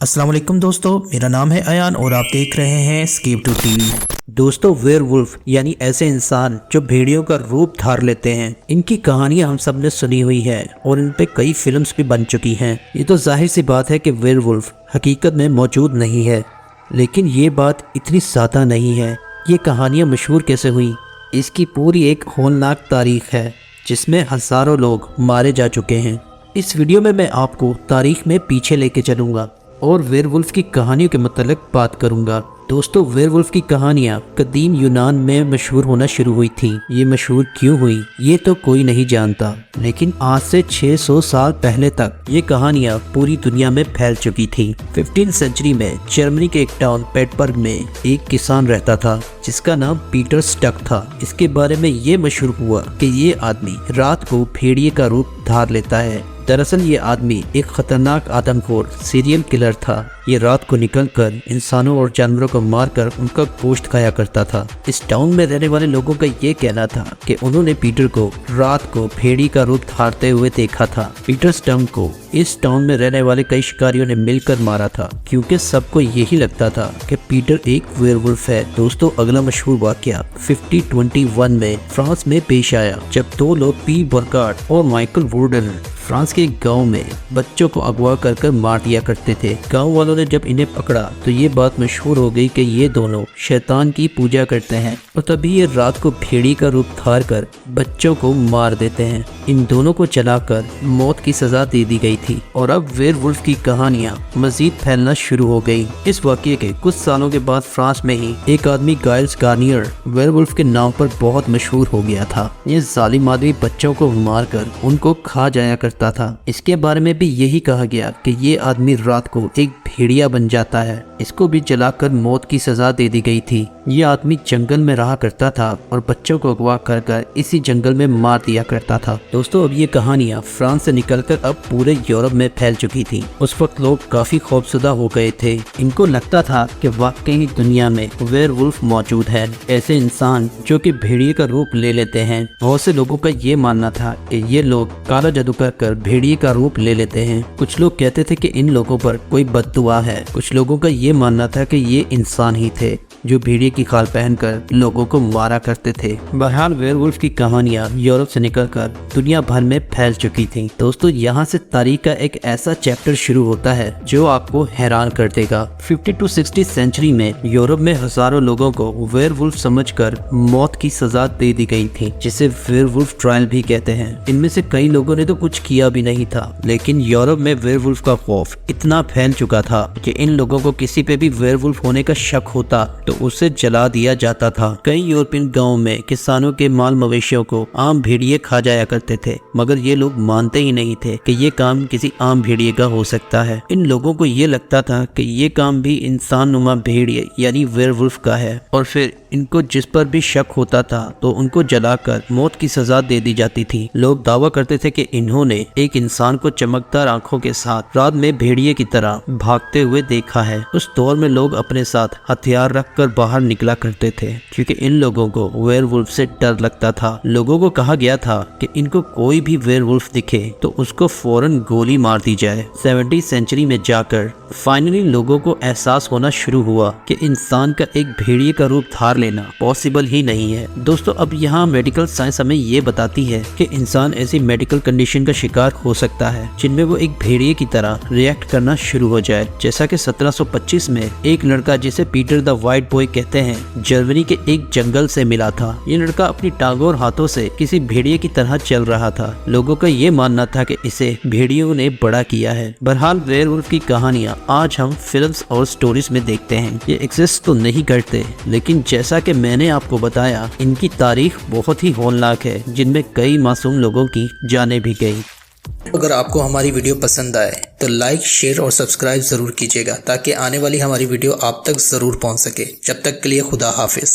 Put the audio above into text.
अस्सलाम वालेकुम दोस्तों, मेरा नाम है अयान और आप देख रहे हैं स्केप टू टीवी। दोस्तों, वेयरवुल्फ यानी ऐसे इंसान जो भेड़ियों का रूप धार लेते हैं, इनकी कहानियां हम सब ने सुनी हुई है और इन पे कई फिल्म्स भी बन चुकी हैं। ये तो जाहिर सी बात है कि वेयरवुल्फ हकीकत में मौजूद नहीं है, लेकिन ये बात इतनी सादा नहीं है। ये कहानियाँ मशहूर कैसे हुई, इसकी पूरी एक होलनाक तारीख है जिसमें हज़ारों लोग मारे जा चुके हैं। इस वीडियो में मैं आपको तारीख में पीछे लेके चलूँगा और वेयरवुल्फ की कहानियों के मतलब बात करूंगा। दोस्तों, वेयरवुल्फ की कहानियां कदीम यूनान में मशहूर होना शुरू हुई थी। ये मशहूर क्यों हुई ये तो कोई नहीं जानता, लेकिन आज से 600 साल पहले तक ये कहानियां पूरी दुनिया में फैल चुकी थी। 15वीं सेंचुरी में जर्मनी के एक टाउन पेटबर्ग में एक किसान रहता था जिसका नाम पीटर स्टक था। इसके बारे में ये मशहूर हुआ कि ये आदमी रात को भेड़िए का रूप धार लेता है। दरअसल ये आदमी एक खतरनाक आदमखोर सीरियल किलर था। ये रात को निकलकर इंसानों और जानवरों को मारकर उनका गोश्त खाया करता था। इस टाउन में रहने वाले लोगों का ये कहना था कि उन्होंने पीटर को रात को भेड़ी का रूप धारते हुए देखा था। पीटर स्टक को इस टाउन में रहने वाले कई शिकारियों ने मिलकर मारा था, क्योंकि सबको यही लगता था कि पीटर एक वेयरवुल्फ है। दोस्तों, अगला मशहूर वाकया 1521 में फ्रांस में पेश आया, जब दो लोग पी बर्गार्ड और माइकल वुडन फ्रांस के एक गांव में बच्चों को अगवा कर मार दिया करते थे। गांव वालों ने जब इन्हें पकड़ा तो ये बात मशहूर हो गई कि ये दोनों शैतान की पूजा करते हैं, और तभी ये रात को भेड़ी का रूप धार कर बच्चों को मार देते हैं। इन दोनों को जलाकर मौत की सजा दे दी गई थी और अब वेयरवुल्फ की कहानियां मजीद फैलना शुरू हो गई। इस वाकये के कुछ सालों के बाद फ्रांस में ही एक आदमी गाइल्स गार्नियर वेयरवुल्फ के नाम पर बहुत मशहूर हो गया था। ये जालिम आदमी बच्चों को मारकर उनको खा जाया करता था। इसके बारे में भी यही कहा गया कि ये आदमी रात को एक भेड़िया बन जाता है। इसको भी जलाकर मौत की सजा दे दी गई थी। ये आदमी जंगल में रहा करता था और बच्चों को अगवा कर इसी जंगल में मार दिया करता था। दोस्तों, अब ये कहानियां फ्रांस से निकलकर अब पूरे यूरोप में फैल चुकी थी। उस वक्त लोग काफी खौफसदा हो गए थे। इनको लगता था कि वाकई दुनिया में वेयरवुल्फ मौजूद है, ऐसे इंसान जो कि भेड़िए का रूप ले लेते हैं। बहुत से लोगों का ये मानना था कि ये लोग काला जादू कर भेड़िए का रूप ले लेते हैं। कुछ लोग कहते थे कि इन लोगों पर कोई बद्दुआ है। कुछ लोगों का ये मानना था कि ये इंसान ही थे जो भेड़िए की खाल पहनकर लोगों को मारा करते थे। बहरहाल वेयरवुल्फ की कहानियां यूरोप से निकलकर दुनिया भर में फैल चुकी थी। दोस्तों, यहाँ से तारीख का एक ऐसा चैप्टर शुरू होता है जो आपको हैरान कर देगा। 50 to 60 सेंचुरी में यूरोप में हजारों लोगों को वेयरवुल्फ समझकर मौत की सजा दे दी गई थी, जिसे वेयरवुल्फ ट्रायल भी कहते हैं। इनमें से कई लोगों ने तो कुछ किया भी नहीं था, लेकिन यूरोप में वेयरवुल्फ का खौफ इतना फैल चुका था कि इन लोगों को किसी पे भी वेयरवुल्फ होने का शक होता तो उसे जला दिया जाता था। कई यूरोपियन गांवों में किसानों के माल मवेशियों को आम भेड़िए खा जाया करते थे, मगर ये लोग मानते ही नहीं थे कि ये काम किसी आम भेड़िए का हो सकता है। इन लोगों को ये लगता था कि ये काम भी इंसान नुमा भेड़िए यानी वेयरवुल्फ का है, और फिर इनको जिस पर भी शक होता था तो उनको जलाकर मौत की सजा दे दी जाती थी। लोग दावा करते थे कि इन्होंने एक इंसान को चमकदार आंखों के साथ रात में भेड़िए की तरह भागते हुए देखा है। उस दौर में लोग अपने साथ हथियार रखकर बाहर निकला करते थे, क्योंकि इन लोगों को वेयरवुल्फ से डर लगता था। लोगों को कहा गया था कि इनको कोई भी वेयरवुल्फ दिखे तो उसको फौरन गोली मार दी जाए। 70वीं सेंचुरी में जाकर फाइनली लोगों को एहसास होना शुरू हुआ कि इंसान का एक भेड़िए का रूप धार लेना पॉसिबल ही नहीं है। दोस्तों, अब यहाँ मेडिकल साइंस हमें ये बताती है कि इंसान ऐसी मेडिकल कंडीशन का शिकार हो सकता है जिनमें वो एक भेड़िए की तरह रिएक्ट करना शुरू हो जाए। जैसा कि 1725 में एक लड़का, जिसे पीटर द व्हाइट बॉय कहते हैं, जर्मनी के एक जंगल से मिला था। ये लड़का अपनी टांगों और हाथों से किसी भेड़िए की तरह चल रहा था। लोगों का ये मानना था कि इसे भेड़ियों ने बड़ा किया है। बहरहाल वेयरवुल्फ की कहानियां आज हम फिल्म्स और स्टोरीज में देखते हैं। ये एग्जिस्ट तो नहीं करते, लेकिन जैसा कि मैंने आपको बताया, इनकी तारीख बहुत ही होलनाक है, जिनमें कई मासूम लोगों की जानें भी गई। अगर आपको हमारी वीडियो पसंद आए तो लाइक, शेयर और सब्सक्राइब जरूर कीजिएगा, ताकि आने वाली हमारी वीडियो आप तक जरूर पहुंच सके। जब तक के लिए खुदा हाफिज।